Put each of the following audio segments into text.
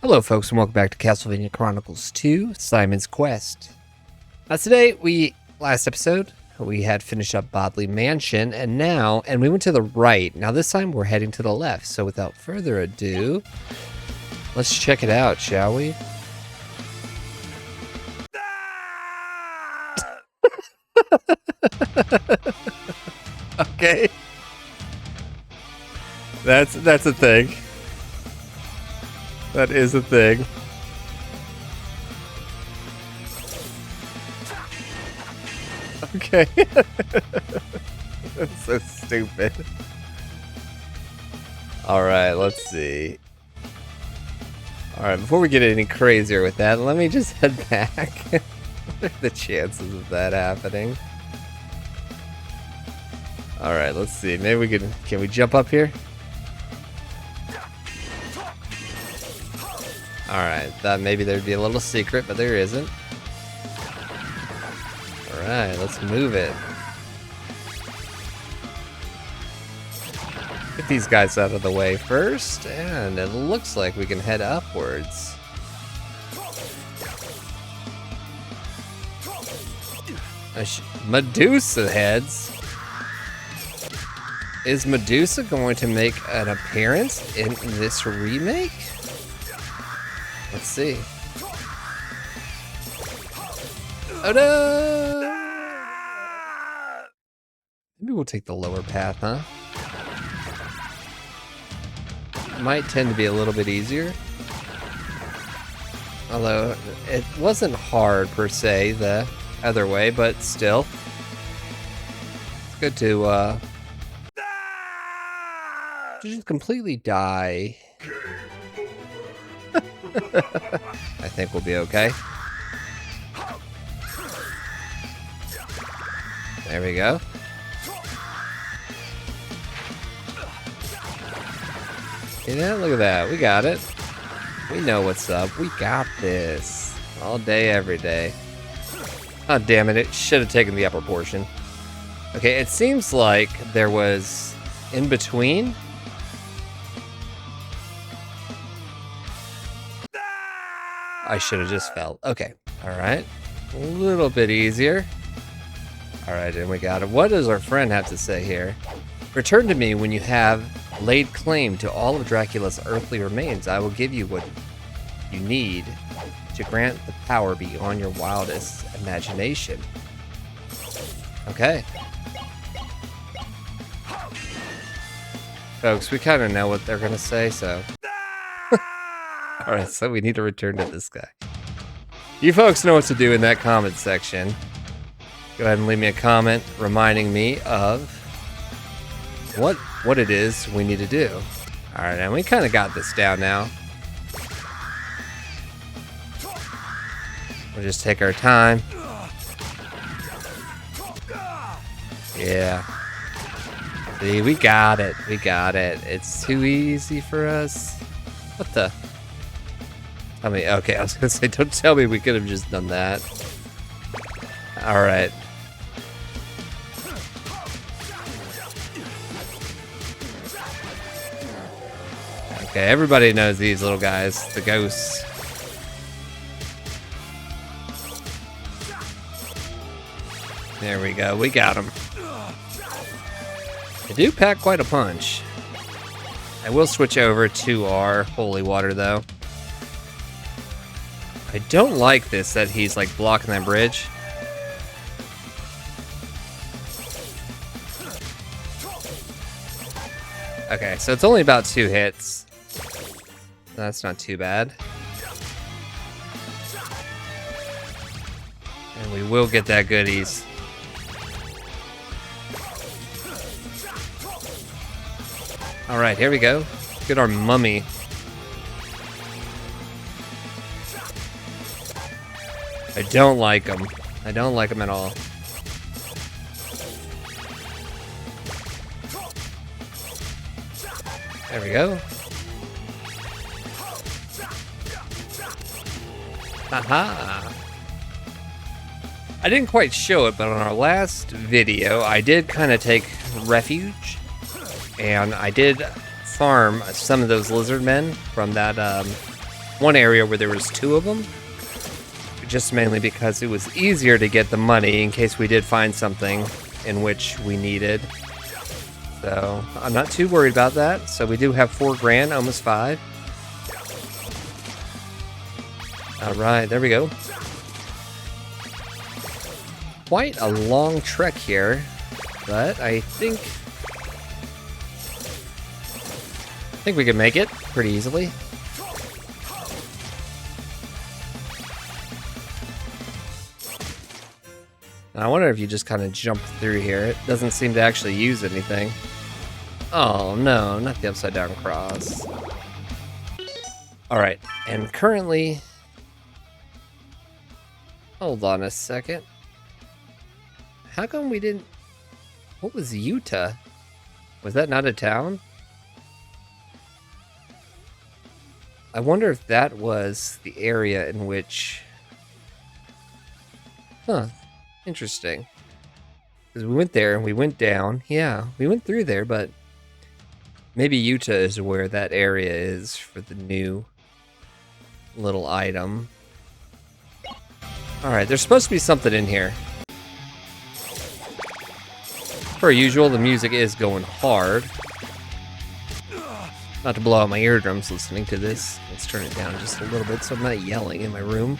Hello folks and welcome back to Castlevania Chronicles 2, Simon's Quest. Now today, last episode, we had finished up Bodley Mansion, and we went to the right. Now this time we're heading to the left, so without further ado, let's check it out, shall we? Okay. That's a thing. That is a thing. Okay. That's so stupid. Alright, let's see. Alright, before we get any crazier with that, let me just head back. What are the chances of that happening? Alright, let's see. Maybe we can we jump up here? Alright, thought maybe there'd be a little secret, but there isn't. Alright, let's move it. Get these guys out of the way first, and it looks like we can head upwards. Medusa heads? Is Medusa going to make an appearance in this remake? Let's see. Oh no! Maybe we'll take the lower path, huh? Might tend to be a little bit easier. Although, it wasn't hard per se the other way, but still. It's good to, just completely die. I think we'll be okay. There we go. Yeah, look at that. We got it. We know what's up. We got this. All day, every day. Oh, damn it. It should have taken the upper portion. Okay, it seems like there was in between. I should have just fell. Okay. Alright. A little bit easier. Alright, and we got it. What does our friend have to say here? Return to me when you have laid claim to all of Dracula's earthly remains. I will give you what you need to grant the power beyond your wildest imagination. Okay. Folks, we kind of know what they're going to say, so... Alright, so we need to return to this guy. You folks know what to do in that comment section. Go ahead and leave me a comment reminding me of what it is we need to do. Alright, and we kind of got this down now. We'll just take our time. Yeah. See, we got it. We got it. It's too easy for us. What the... I mean, okay, I was gonna say, don't tell me we could have just done that. Alright. Okay, everybody knows these little guys, the ghosts. There we go, we got them. They do pack quite a punch. I will switch over to our holy water, though. I don't like this, that he's like blocking that bridge. Okay, so it's only about 2 hits. That's not too bad. And we will get that goodies. Alright, here we go. Get our mummy. I don't like him. I don't like him at all. There we go. Haha. I didn't quite show it, but on our last video, I did kind of take refuge, and I did farm some of those lizard men from that one area where there was 2 of them. Just mainly because it was easier to get the money in case we did find something in which we needed. So I'm not too worried about that. So we do have 4 grand, almost 5. All right, there we go. Quite a long trek here, but I think we can make it pretty easily. I wonder if you just kind of jump through here. It doesn't seem to actually use anything. Oh no, not the upside down cross. Alright, and currently... Hold on a second. How come we didn't... What was Utah? Was that not a town? I wonder if that was the area in which... Huh. Interesting. Because we went there and we went down. Yeah, we went through there, but maybe Utah is where that area is for the new little item. Alright, there's supposed to be something in here. Per usual, the music is going hard. Not to blow out my eardrums listening to this. Let's turn it down just a little bit so I'm not yelling in my room.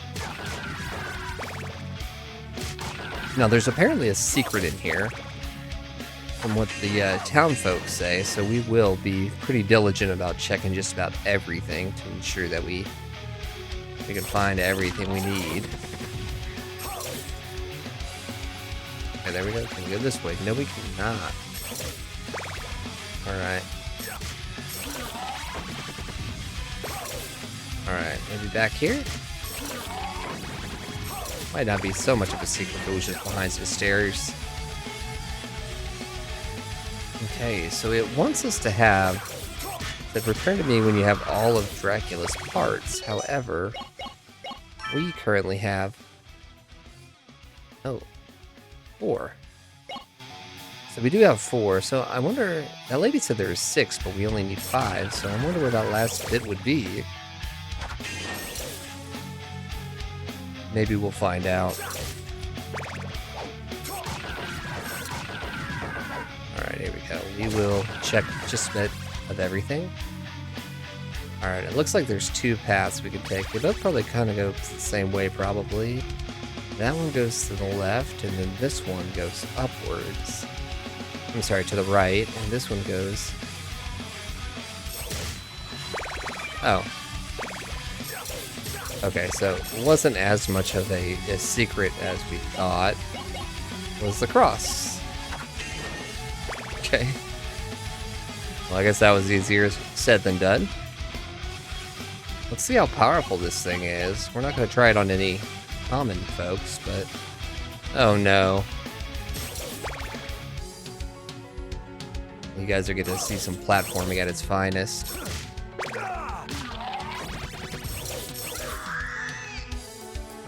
Now, there's apparently a secret in here, from what the town folks say, so we will be pretty diligent about checking just about everything to ensure that we can find everything we need. Okay, there we go. Can we go this way? No, we cannot. Alright. Alright, maybe back here? Might not be so much of a secret, but it was just behind some stairs. Okay, so it wants us to have... That return to me when you have all of Dracula's parts. However, we currently have... Oh, 4. So we do have 4, so I wonder... That lady said there was 6, but we only need 5, so I wonder where that last bit would be. Maybe we'll find out. Alright, here we go. We will check just a bit of everything. Alright, it looks like there's 2 paths we can take. They both probably kind of go the same way, probably. That one goes to the left, and then this one goes upwards. I'm sorry, to the right, and this one goes... Oh. Okay, so it wasn't as much of a secret as we thought. It was the cross. Okay. Well, I guess that was easier said than done. Let's see how powerful this thing is. We're not going to try it on any common folks, but... Oh no. You guys are going to see some platforming at its finest.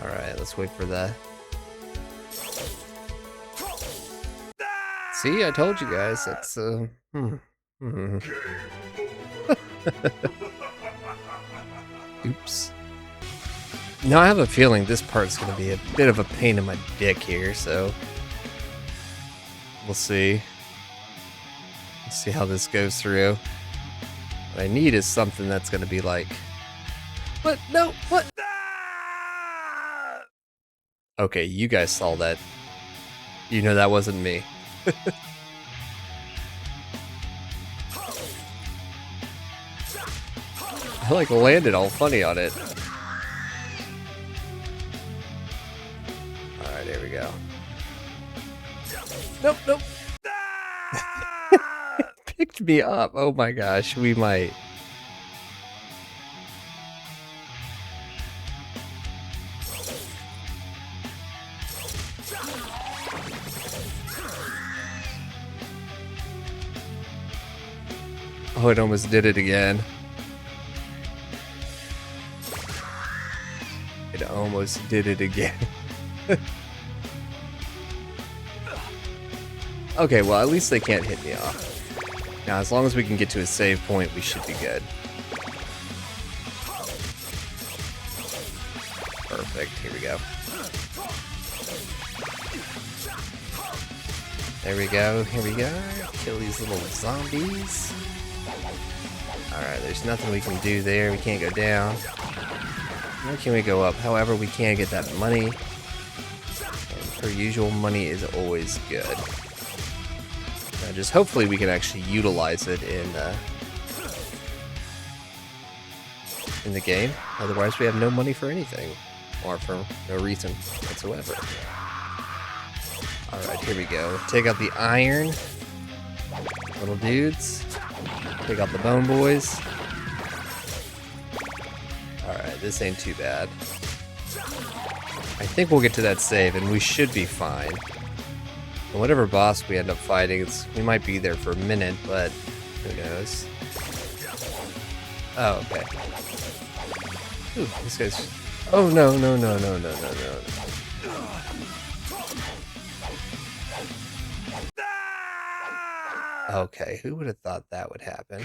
Alright, let's wait for the... See, I told you guys, that's, Oops. Now I have a feeling this part's gonna be a bit of a pain in my dick here, so... We'll see. Let's see how this goes through. What I need is something that's gonna be like... What? No! What? Okay, you guys saw that. You know that wasn't me. I like landed all funny on it. Alright, here we go. Nope, nope. Picked me up. Oh my gosh, we might. Oh, it almost did it again. It almost did it again. Okay, well, at least they can't hit me off. Now, as long as we can get to a save point, we should be good. Perfect. Here we go. There we go. Here we go. Kill these little zombies. Alright, there's nothing we can do there. We can't go down. Nor can we go up. However, we can get that money. And per usual, money is always good. Now, just hopefully we can actually utilize it in the game. Otherwise, we have no money for anything. Or for no reason whatsoever. Alright, here we go. Take out the iron. Little dudes. Take out the bone boys. Alright, this ain't too bad. I think we'll get to that save and we should be fine. And whatever boss we end up fighting, we might be there for a minute, but who knows. Oh, okay. Ooh, this guy's... Oh, no. Okay, who would have thought that would happen?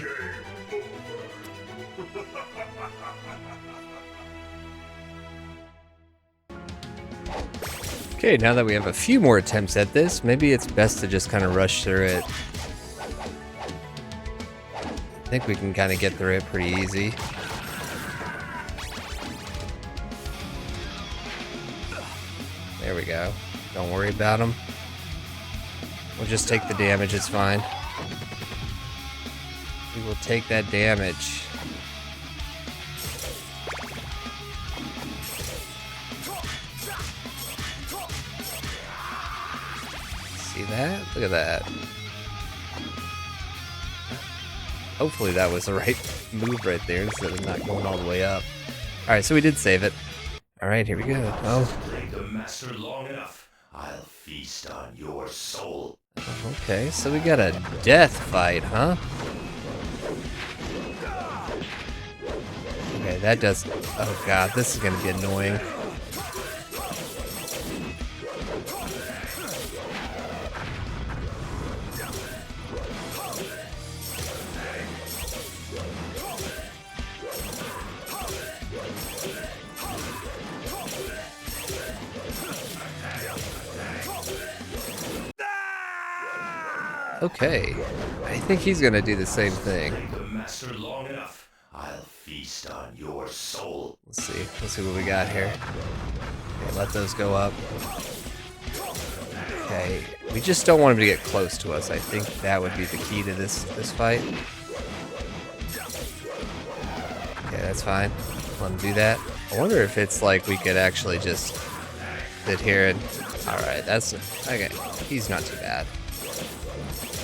Okay, now that we have a few more attempts at this, maybe it's best to just kind of rush through it. I think we can kind of get through it pretty easy. There we go. Don't worry about them. We'll just take the damage, it's fine. We will take that damage. See that? Look at that. Hopefully that was the right move right there instead of not going all the way up. Alright, so we did save it. Alright, here we go. Oh. Played the master long enough. I'll feast on your soul. Okay, so we got a death fight, huh? Okay, that does... Oh god, this is gonna be annoying. Okay, I think he's gonna do the same thing. The master long enough. I'll feast on your soul. Let's see what we got here. Okay, let those go up. Okay, we just don't want him to get close to us. I think that would be the key to this fight. Okay, that's fine. Let him do that. I wonder if it's like we could actually just sit here and... Alright, that's... Okay, he's not too bad.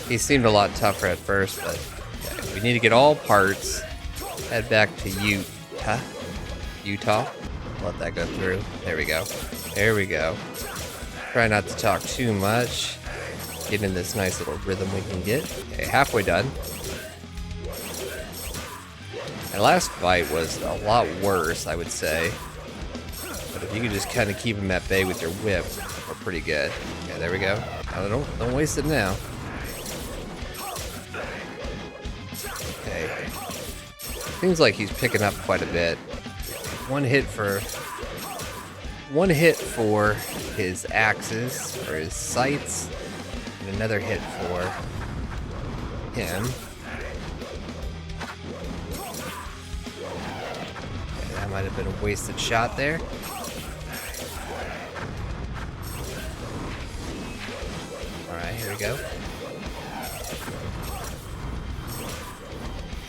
He seemed a lot tougher at first, but okay, we need to get all parts. Head back to Utah. Let that go through. There we go. There we go. Try not to talk too much. Get in this nice little rhythm we can get. Okay, halfway done. My last fight was a lot worse, I would say. But if you could just kind of keep him at bay with your whip, we're pretty good. Okay, there we go. No, don't waste it now. Okay. Seems like he's picking up quite a bit. One hit for his axes or his sights, and another hit for him. Okay, that might have been a wasted shot there. Alright, here we go.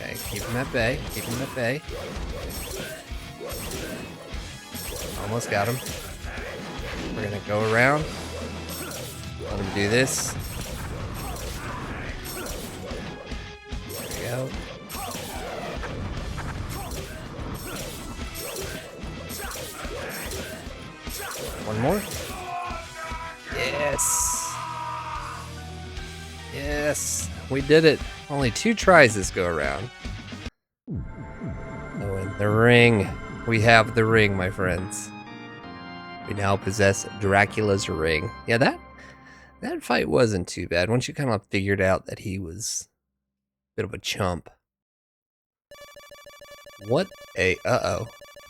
Okay, keep him at bay. Keep him at bay. Almost got him. We're gonna go around. Let him do this. There we go. One more. Yes. Yes. We did it. Only 2 tries this go around. Oh, and the ring. We have the ring, my friends. We now possess Dracula's ring. Yeah, that fight wasn't too bad once you kind of figured out that he was a bit of a chump. What a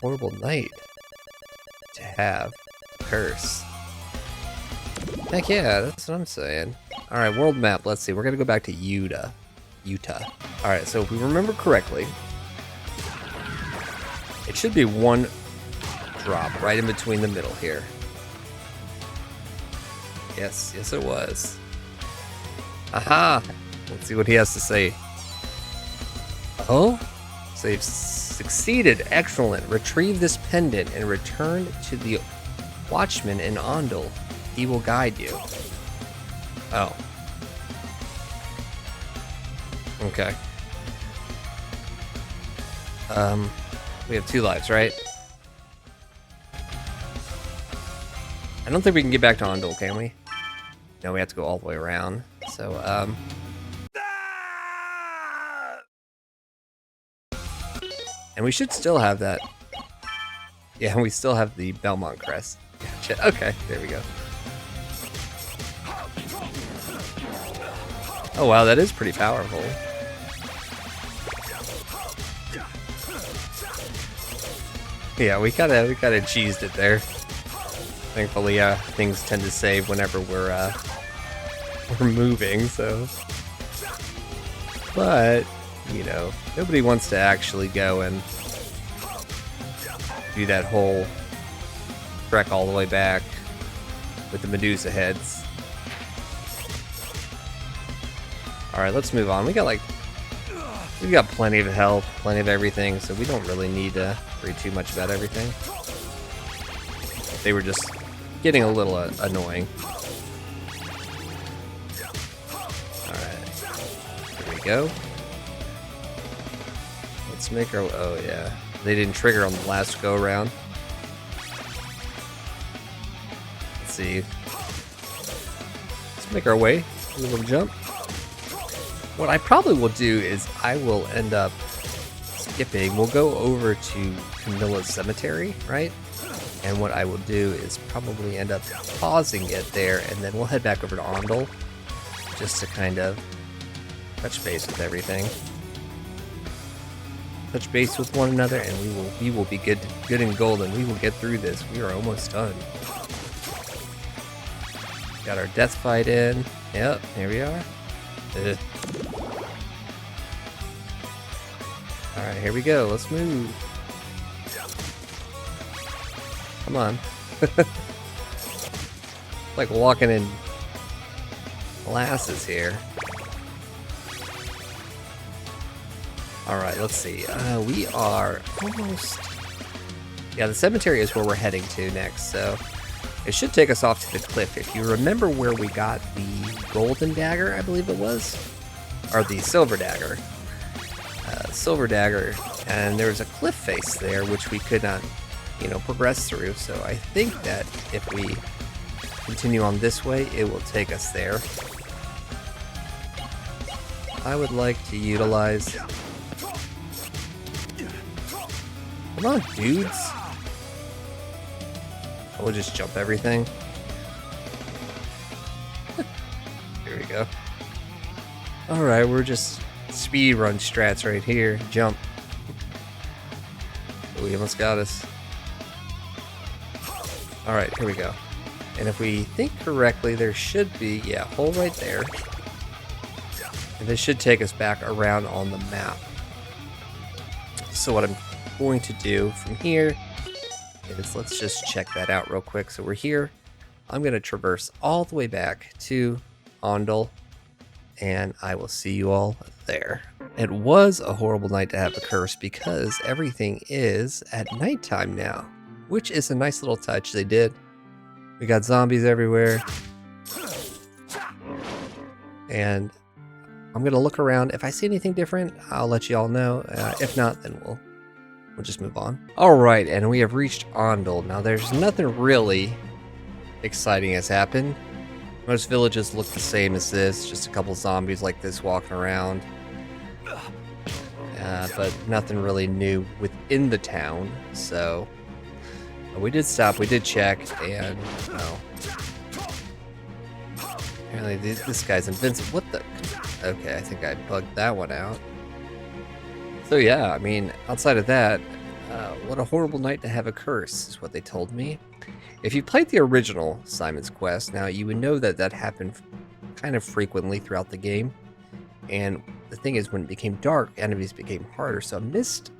horrible night to have a curse. Heck yeah, that's what I'm saying. Alright, world map, let's see. We're gonna go back to Utah. Alright, so if we remember correctly, it should be one drop right in between the middle here. Yes, yes it was. Aha! Let's see what he has to say. Oh? So you've succeeded. Excellent. Retrieve this pendant and return to the watchman in Ondel. He will guide you. Oh. Okay. We have 2 lives, right? I don't think we can get back to Ondel, can we? No, we have to go all the way around. So, and we should still have that. Yeah, we still have the Belmont crest. Gotcha. Okay, there we go. Oh wow, that is pretty powerful. Yeah, we kinda cheesed it there. Thankfully, things tend to save whenever we're moving, so. But, you know, nobody wants to actually go and do that whole trek all the way back with the Medusa heads. Alright, let's move on. We've got plenty of health, plenty of everything, so we don't really need to worry too much about everything. They were just getting a little annoying. Alright, here we go. Let's make our... oh yeah, they didn't trigger on the last go around. Let's see. Let's make our way. A little jump. What I probably will do is I will end up skipping. We'll go over to Camilla's cemetery, right? And what I will do is probably end up pausing it there, and then we'll head back over to Ondel just to kind of touch base with everything. Touch base with one another, and we will be good and golden. We will get through this. We are almost done. Got our death fight in. Yep, here we are. Alright, here we go. Let's move. Come on. Like walking in glasses here. Alright, let's see. We are almost... yeah, the cemetery is where we're heading to next, so... it should take us off to the cliff. If you remember where we got the golden dagger, I believe it was? Or the silver dagger. Silver dagger. And there was a cliff face there, which we could not, you know, progress through. So I think that if we continue on this way, it will take us there. I would like to utilize... come on, dudes. We'll just jump everything. Here we go. Alright, we're just speed run strats right here. Jump. Oh, he almost got us. Alright, here we go. And if we think correctly, there should be, yeah, a hole right there. And this should take us back around on the map. So what I'm going to do from here is, let's just check that out real quick. So we're here. I'm going to traverse all the way back to Ondel, and I will see you all there. It was a horrible night to have a curse because everything is at nighttime now, which is a nice little touch they did. We got zombies everywhere, and I'm going to look around. If I see anything different, I'll let you all know. If not, then we'll just move on. Alright, and we have reached Ondel. Now, there's nothing really exciting has happened. Most villages look the same as this, just a couple zombies like this walking around. But nothing really new within the town, so... we did stop, we did check, and... oh. Apparently this guy's invincible. What the... okay, I think I bugged that one out. So yeah, I mean, outside of that, What a horrible night to have a curse, is what they told me. If you played the original Simon's Quest, now you would know that that happened kind of frequently throughout the game. And the thing is, when it became dark, enemies became harder. So a missed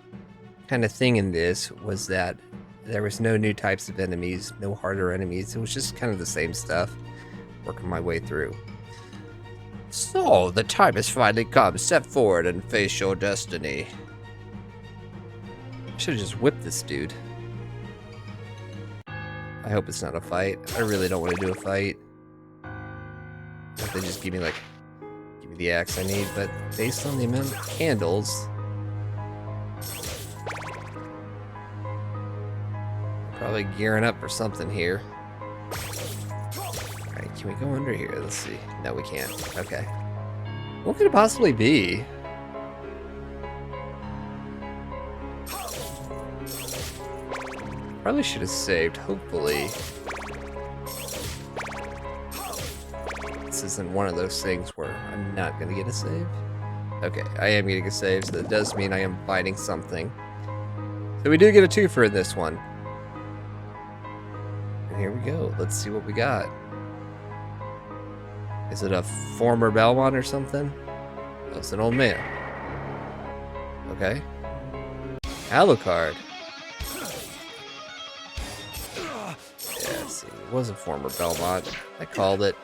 kind of thing in this was that there was no new types of enemies, no harder enemies. It was just kind of the same stuff, working my way through. So, the time has finally come. Step forward and face your destiny. I should have just whipped this dude. I hope it's not a fight. I really don't want to do a fight. If they just give me the axe I need, but based on the amount of candles, I'm probably gearing up for something here. Alright, can we go under here? Let's see. No, we can't. Okay. What could it possibly be? Probably should have saved, hopefully. This isn't one of those things where I'm not gonna get a save. Okay, I am getting a save, so that does mean I am fighting something. So we do get a twofer in this one. And here we go. Let's see what we got. Is it a former Belmont or something? Oh, it's an old man. Okay. Alucard. Yeah, see, it was a former Belmont. I called it.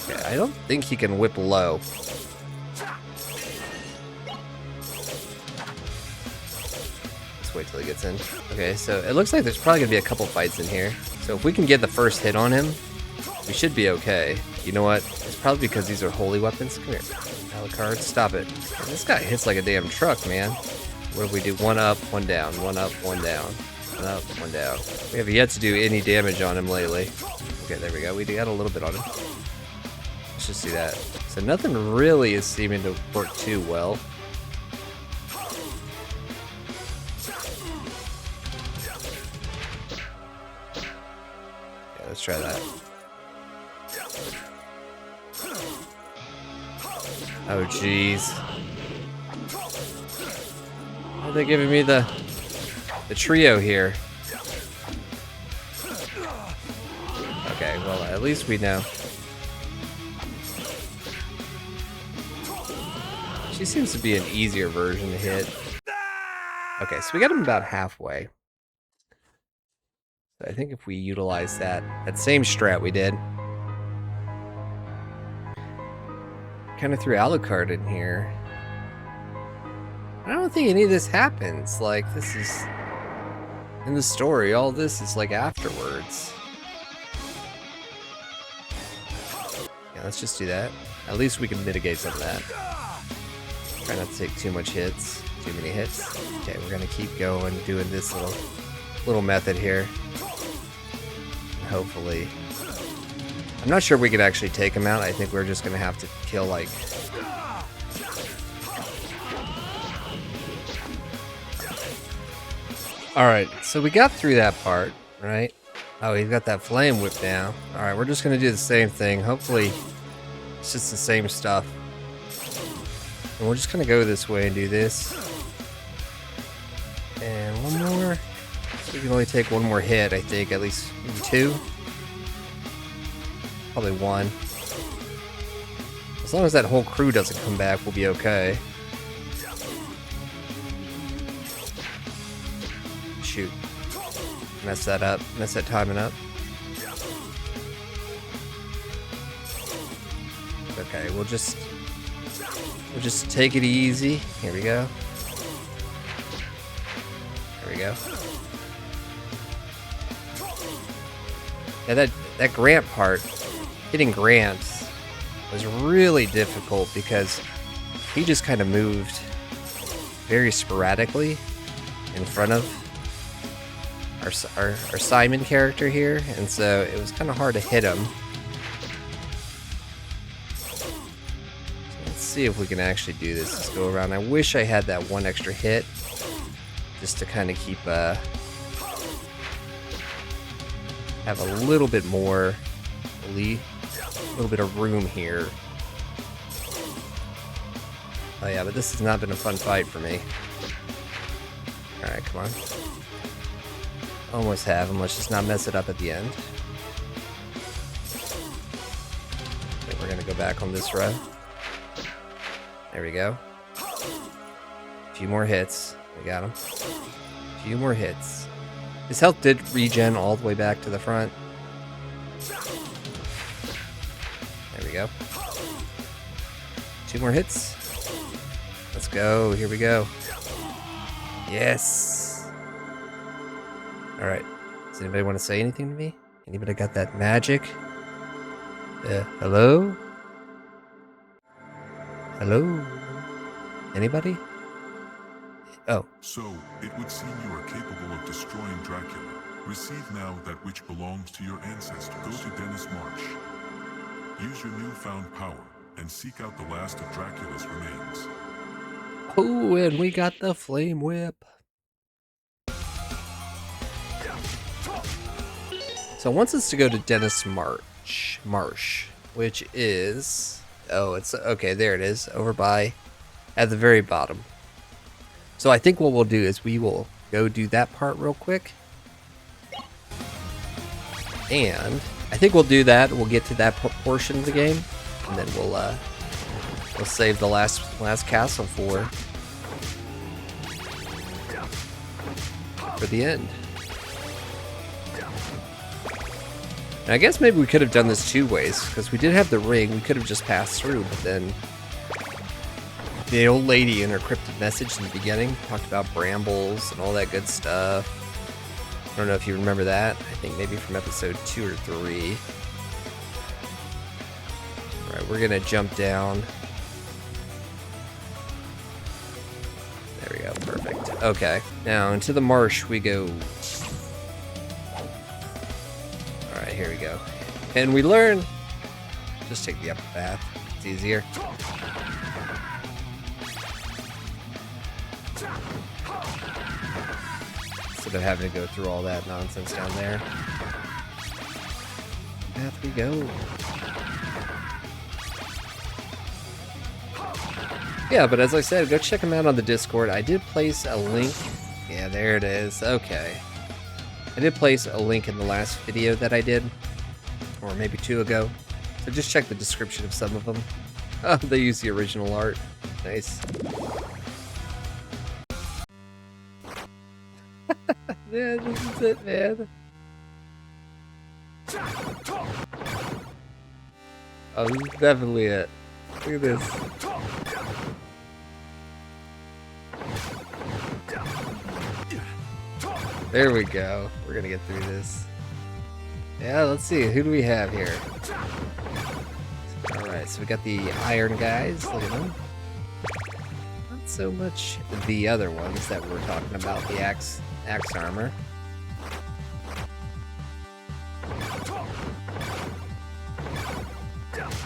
Okay, I don't think he can whip low. Let's wait till he gets in. Okay, so it looks like there's probably gonna be a couple fights in here. So if we can get the first hit on him, we should be okay. You know what? It's probably because these are holy weapons. Come here. Alucard, stop it. Man, this guy hits like a damn truck, man. What do we do? One up, one down. One up, one down. One up, one down. We have yet to do any damage on him lately. Okay, there we go. We got a little bit on him. Let's just do that. So nothing really is seeming to work too well. Yeah, let's try that. Oh, jeez. Why are they giving me the trio here? Okay, well, at least we know. She seems to be an easier version to hit. Okay, so we got him about halfway. So I think if we utilize that same strat we did. Kind of threw Alucard in here. I don't think any of this happens. Like, this is in the story. All this is like afterwards. Yeah, let's just do that. At least we can mitigate some of that. Try not to take too much hits. Too many hits. Okay, we're gonna keep going, doing this little method here. And hopefully, I'm not sure we could actually take him out. I think we're just gonna have to kill like. Alright, so we got through that part, right? Oh, he's got that flame whip down. Alright, we're just gonna do the same thing. Hopefully, it's just the same stuff. And we're just gonna go this way and do this. And one more. So we can only take one more hit, I think. At least maybe two. Probably one. As long as that whole crew doesn't come back, we'll be okay. Shoot. Mess that up. Mess that timing up. Okay, we'll just take it easy. Here we go. There we go. Yeah, that Grant part, hitting Grant, was really difficult because he just kind of moved very sporadically in front of our Simon character here, and so it was kind of hard to hit him. See if we can actually do this. Let's go around. I wish I had that one extra hit just to kind of keep have a little bit more a little bit of room here. Oh yeah, but this has not been a fun fight for me. Alright, come on. Almost have him. Let's just not mess it up at the end. Okay, we're gonna go back on this row. There we go. A few more hits. We got him. A few more hits. His health did regen all the way back to the front. There we go. 2 more hits. Let's go. Here we go. Yes. All right. Does anybody want to say anything to me? Anybody got that magic? Hello? Hello? Anybody? Oh. So, it would seem you are capable of destroying Dracula. Receive now that which belongs to your ancestor. Go to Dennis Marsh. Use your newfound power and seek out the last of Dracula's remains. Oh, and we got the flame whip. So it wants us to go to Dennis Marsh, which is... Oh, it's... Okay, there it is. Over by... At the very bottom. So I think what we'll do is we will go do that part real quick. And I think we'll do that. We'll get to that portion of the game. And then we'll save the last castle for the end. And I guess maybe we could have done this 2 ways, because we did have the ring. We could have just passed through, but then the old lady in her cryptic message in the beginning talked about brambles and all that good stuff. I don't know if you remember that. I think maybe from episode 2 or 3. Alright, we're gonna jump down. There we go, perfect. Okay, now into the marsh we go. Alright, here we go. And we learn, just take the upper path, it's easier. Instead of having to go through all that nonsense down there. Path we go. Yeah, but as I said, go check them out on the Discord. I did place a link. Yeah, there it is. Okay. I did place a link in the last video that I did, or maybe 2 ago. So just check the description of some of them. Oh, they use the original art. Nice. Yeah, this is it, man. Oh, this is definitely it. Look at this. There we go. We're gonna get through this. Yeah, let's see. Who do we have here? Alright, so we got the iron guys. Look at them. Not so much the other ones that we're talking about, the axe armor.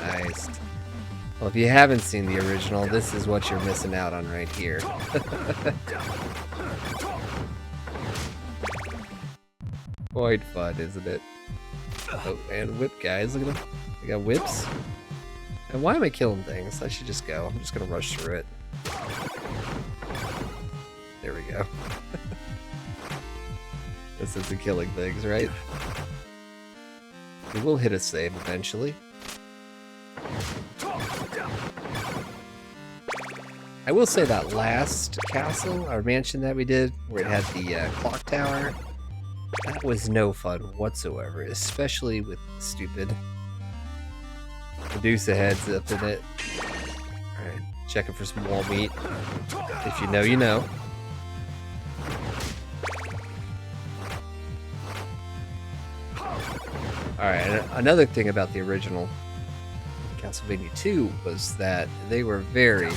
Nice. Well, if you haven't seen the original, this is what you're missing out on right here. Quite fun, isn't it? Oh, and whip guys, look at them. They got whips. And why am I killing things? I should just go. I'm just gonna rush through it. There we go. This is the killing things, right? We will hit a save eventually. I will say that last castle, or mansion that we did, where it had the clock tower, that was no fun whatsoever, especially with the stupid Medusa heads up in it. Alright, checking for some wall meat. If you know, you know. Alright, and another thing about the original Castlevania 2 was that they were very...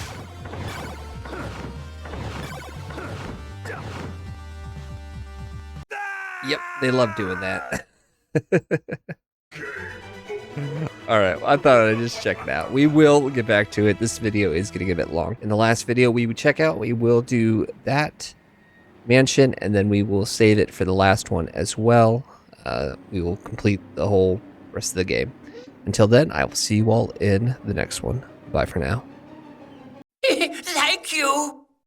Yep, they love doing that. Alright, well, I thought I'd just check it out. We will get back to it. This video is getting a bit long. In the last video we would check out, we will do that mansion, and then we will save it for the last one as well. We will complete the whole rest of the game. Until then, I will see you all in the next one. Bye for now.